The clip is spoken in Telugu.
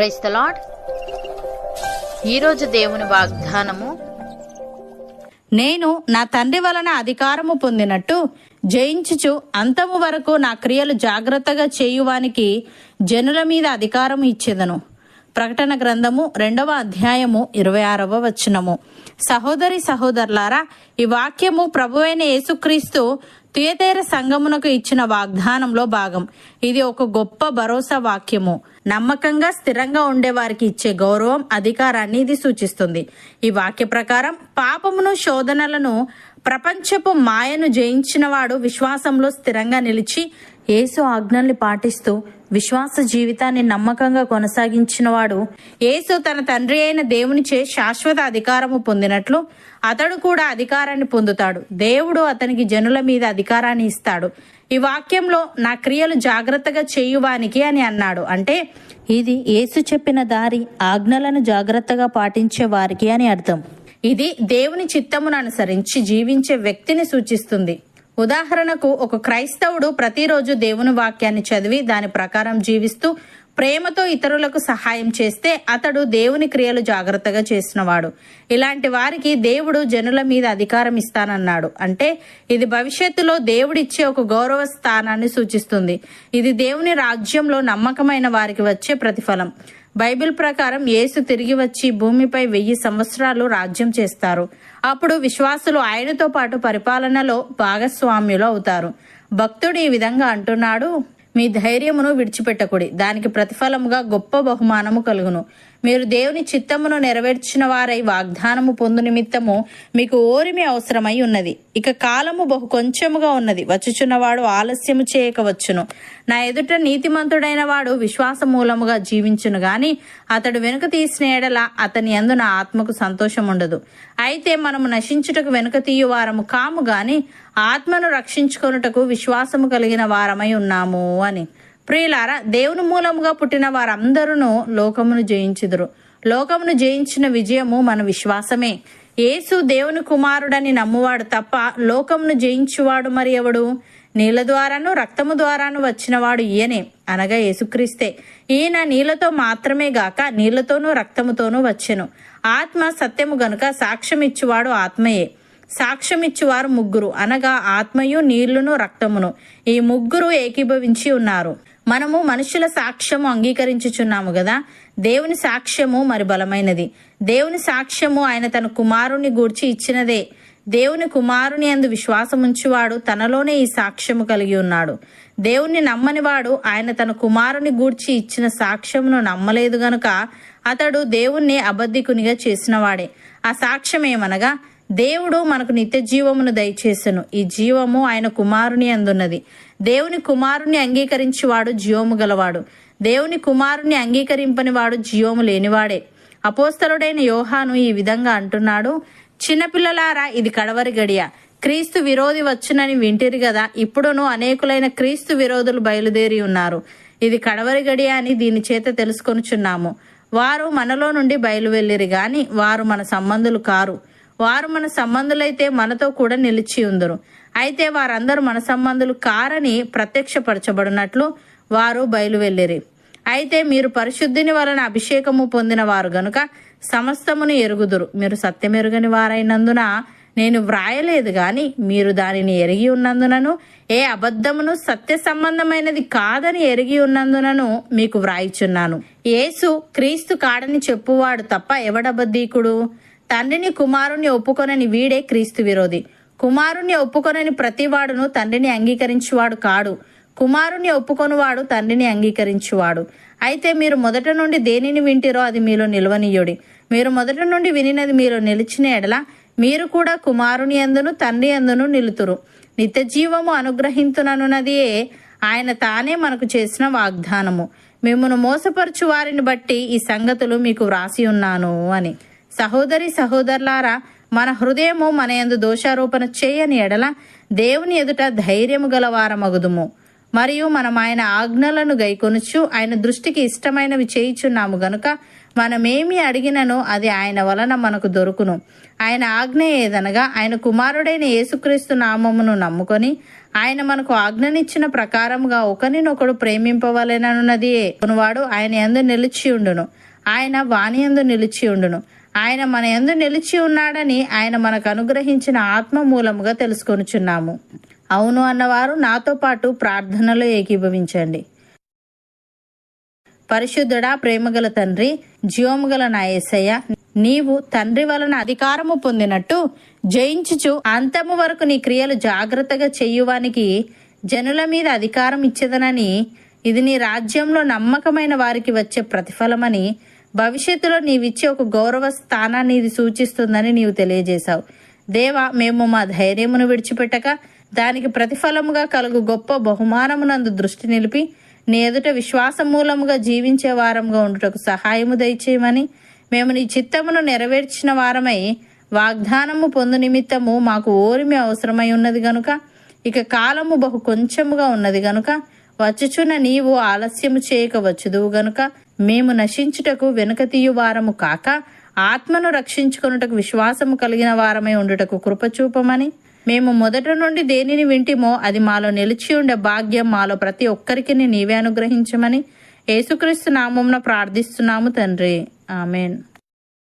Praise the lord. ఈరోజు దేవుని వాగ్దానము, నేను నా తండ్రి వలన అధికారము పొందినట్టు జయించుచు అంతము వరకు నా క్రియలు జాగ్రత్తగా చేయువానికి జనుల మీద అధికారం ఇచ్చేదను. ప్రకటన గ్రంథము 2వ అధ్యాయము 26వ వచనము. సహోదరి సహోదరులారా, ఈ వాక్యము ప్రభువైన యేసుక్రీస్తు తుయతైర సంఘమునకు ఇచ్చిన వాగ్దానంలో భాగం. ఇది ఒక గొప్ప భరోసా వాక్యము. నమ్మకంగా స్థిరంగా ఉండే వారికి ఇచ్చే గౌరవం, అధికారాన్ని ఇది సూచిస్తుంది. ఈ వాక్య ప్రకారం పాపమును, శోధనలను, ప్రపంచపు మాయను జయించిన వాడు విశ్వాసంలో స్థిరంగా నిలిచి యేసు ఆజ్ఞల్ని పాటిస్తూ విశ్వాస జీవితాన్ని నమ్మకంగా కొనసాగించిన వాడు యేసు తన తండ్రి అయిన దేవునిచే శాశ్వత అధికారము పొందినట్లు అతడు కూడా అధికారాన్ని పొందుతాడు. దేవుడు అతనికి జనుల మీద అధికారాన్ని ఇస్తాడు. ఈ వాక్యంలో నా క్రియలు జాగ్రత్తగా చేయువానికి అని అన్నాడు. అంటే ఇది యేసు చెప్పిన దారి, ఆజ్ఞలను జాగ్రత్తగా పాటించే వారికి అని అర్థం. ఇది దేవుని చిత్తమును అనుసరించి జీవించే వ్యక్తిని సూచిస్తుంది. ఉదాహరణకు, ఒక క్రైస్తవుడు ప్రతిరోజు దేవుని వాక్యాన్ని చదివి దాని ప్రకారం జీవిస్తూ ప్రేమతో ఇతరులకు సహాయం చేస్తే అతడు దేవుని క్రియలు జాగ్రత్తగా చేసినవాడు. ఇలాంటి వారికి దేవుడు జనుల మీద అధికారం ఇస్తానన్నాడు. అంటే ఇది భవిష్యత్తులో దేవుడిచ్చే ఒక గౌరవ స్థానాన్ని సూచిస్తుంది. ఇది దేవుని రాజ్యంలో నమ్మకమైన వారికి వచ్చే ప్రతిఫలం. బైబిల్ ప్రకారం యేసు తిరిగి వచ్చి భూమిపై 1000 సంవత్సరాలు రాజ్యం చేస్తారు. అప్పుడు విశ్వాసులు ఆయనతో పాటు పరిపాలనలో భాగస్వామ్యులు అవుతారు. భక్తుడు ఈ విధంగా అంటున్నాడు, మీ ధైర్యమును విడిచిపెట్టకుడి, దానికి ప్రతిఫలముగా గొప్ప బహుమానము కలుగును. మీరు దేవుని చిత్తమును నెరవేర్చిన వారై వాగ్దానము పొందు నిమిత్తము మీకు ఓరిమి అవసరమై ఉన్నది. ఇక కాలము బహు కొంచెముగా ఉన్నది, వచ్చుచున్నవాడు ఆలస్యము చేయకవచ్చును. నా ఎదుట నీతిమంతుడైన వాడు విశ్వాస మూలముగా జీవించును గాని అతడు వెనుక తీసిన ఎడల అతని యందు నా ఆత్మకు సంతోషం ఉండదు. అయితే మనము నశించుటకు వెనుక తీయు వారము కాము గాని ఆత్మను రక్షించుకొనుటకు విశ్వాసము కలిగిన వారమై ఉన్నాము అని. ప్రియులారా, దేవుని మూలముగా పుట్టిన వారందరూ లోకమును జయించుదురు. లోకమును జయించిన విజయము మన విశ్వాసమే. యేసు దేవుని కుమారుడని నమ్మువాడు తప్ప లోకమును జయించువాడు మరి ఎవడు? నీళ్ల ద్వారాను రక్తము ద్వారాను వచ్చినవాడు ఈయనే, అనగా యేసుక్రీస్తే. ఈయన నీళ్లతో మాత్రమే గాక నీళ్లతోనూ రక్తముతోనూ వచ్చెను. ఆత్మ సత్యము గనుక సాక్ష్యమిచ్చువాడు ఆత్మయే. సాక్ష్యమిచ్చువారు ముగ్గురు, అనగా ఆత్మయు, నీళ్లును, రక్తమును. ఈ ముగ్గురు ఏకీభవించి ఉన్నారు. మనము మనుషుల సాక్ష్యము అంగీకరించుచున్నాము గదా. దేవుని సాక్ష్యము మరి బలమైనది. దేవుని సాక్ష్యము ఆయన తన కుమారుని గూర్చి ఇచ్చినదే. దేవుని కుమారుని యందు విశ్వాసముంచువాడు తనలోనే ఈ సాక్ష్యము కలిగి ఉన్నాడు. దేవుణ్ణి నమ్మనివాడు ఆయన తన కుమారుని గూర్చి ఇచ్చిన సాక్ష్యమును నమ్మలేదు గనుక అతడు దేవుణ్ణి అబద్ధికునిగా చేసినవాడే. ఆ సాక్ష్యం ఏమనగా, దేవుడు మనకు నిత్య జీవమును దయచేసెను. ఈ జీవము ఆయన కుమారుని అందున్నది. దేవుని కుమారుని అంగీకరించేవాడు జీవము గలవాడు. దేవుని కుమారుని అంగీకరింపని వాడు జీవము లేనివాడే. అపోస్తలుడైన యోహాను ఈ విధంగా అంటున్నాడు, చిన్నపిల్లలారా, ఇది కడవరి గడియ. క్రీస్తు విరోధి వచ్చునని వింటిరి గదా. ఇప్పుడును అనేకులైన క్రీస్తు విరోధులు బయలుదేరి ఉన్నారు. ఇది కడవరి గడియ అని దీని చేత తెలుసుకొనుచున్నాము. వారు మనలో నుండి బయలువెళ్ళిరి గాని వారు మన సంబంధులు కారు. వారు మన సంబంధులైతే మనతో కూడా నిలిచి ఉందరు. అయితే వారందరూ మన సంబంధులు కారని ప్రత్యక్షపరచబడినట్లు వారు బయలువెళ్ళిరి. అయితే మీరు పరిశుద్ధిని వలన అభిషేకము పొందిన వారు గనుక సమస్తమును ఎరుగుదురు. మీరు సత్యమెరుగని వారైనందున నేను వ్రాయలేదు గాని మీరు దానిని ఎరిగి ఉన్నందునను, ఏ అబద్ధమును సత్య సంబంధమైనది కాదని ఎరిగి ఉన్నందునను మీకు వ్రాయిచున్నాను. యేసు క్రీస్తు కాడని చెప్పువాడు తప్ప ఎవడబద్ధీకుడు? తండ్రిని కుమారుణ్ణి ఒప్పుకొనని వీడే క్రీస్తు విరోధి. కుమారుణ్ణి ఒప్పుకొనని ప్రతివాడును తండ్రిని అంగీకరించువాడు కాడు. కుమారుణ్ణి ఒప్పుకొనివాడు తండ్రిని అంగీకరించువాడు. అయితే మీరు మొదట నుండి దేనిని వింటిరో అది మీలో నిలవనీయుడి. మీరు మొదట నుండి వినినది మీలో నిలిచిన ఎడల మీరు కూడా కుమారుని యందును తండ్రి యందును నిలుతురు. నిత్య జీవము అనుగ్రహించుననున్నదియే ఆయన తానే మనకు చేసిన వాగ్దానము. మిమ్మును మోసపరచు వారిని బట్టి ఈ సంగతులు మీకు వ్రాసి ఉన్నాను అని. సహోదరి సహోదరులారా, మన హృదయము మన యందు దోషారోపణ చేయని ఎడల దేవుని ఎదుట ధైర్యము గల వారమగుదుము. మరియు మనం ఆయన ఆజ్ఞలను గైకొనుచు ఆయన దృష్టికి ఇష్టమైనవి చేయుచున్నాము గనుక మనమేమి అడిగినను అది ఆయన వలన మనకు దొరుకును. ఆయన ఆజ్ఞ ఏదనగా ఆయన కుమారుడైన యేసుక్రీస్తు నామమును నమ్ముకొని ఆయన మనకు ఆజ్ఞనిచ్చిన ప్రకారముగా ఒకరినొకడు ప్రేమింపవలెనన్నదియే. కొనువాడు ఆయన యందు నిలిచి ఉండును, ఆయన వాని యందు నిలిచి ఉండును. ఆయన మన యందు నిలిచి ఉన్నాడని ఆయన మనకు అనుగ్రహించిన ఆత్మ మూలముగా తెలుసుకొనుచున్నాము. అవును అన్నవారు నాతో పాటు ప్రార్థనలో ఏకీభవించండి. పరిశుద్ధుడా, ప్రేమగల తండ్రి, జీవముగల నా యేసయ్య, నీవు తండ్రి వలన అధికారము పొందినట్టు జయించుచు అంతము వరకు నీ క్రియలు జాగ్రత్తగా చెయ్యువానికి జనుల మీద అధికారం ఇచ్చేదనని, ఇది నీ రాజ్యంలో నమ్మకమైన వారికి వచ్చే ప్రతిఫలమని, భవిష్యత్తులో నీవిచ్చే ఒక గౌరవ స్థానాన్ని ఇది సూచిస్తుందని నీవు తెలియజేశావు. దేవా, మేము మా ధైర్యమును విడిచిపెట్టక దానికి ప్రతిఫలముగా కలుగు గొప్ప బహుమానమునందు దృష్టి నిలిపి నీ ఎదుట విశ్వాసం మూలముగా జీవించే వారముగా ఉండుటకు సహాయము దయచేయమని, మేము నీ చిత్తమును నెరవేర్చిన వారమై వాగ్దానము పొందు నిమిత్తము మాకు ఓరిమి అవసరమై ఉన్నది గనుక, ఇక కాలము బహు కొంచెముగా ఉన్నది గనుక, వచ్చుచున్న నీవు ఆలస్యము చేయక వచ్చుదువు గనుక, మేము నశించుటకు వెనుక తీయు వారము కాక ఆత్మను రక్షించుకొనుటకు విశ్వాసము కలిగిన వారమై ఉండుటకు కృపచూపమని, మేము మొదట నుండి దేనిని వింటిమో అది మాలో నిలిచి ఉండే భాగ్యం మాలో ప్రతి ఒక్కరికి నీవే అనుగ్రహించమని యేసుక్రీస్తు నామమున ప్రార్థిస్తున్నాము తండ్రి. ఆమెన్.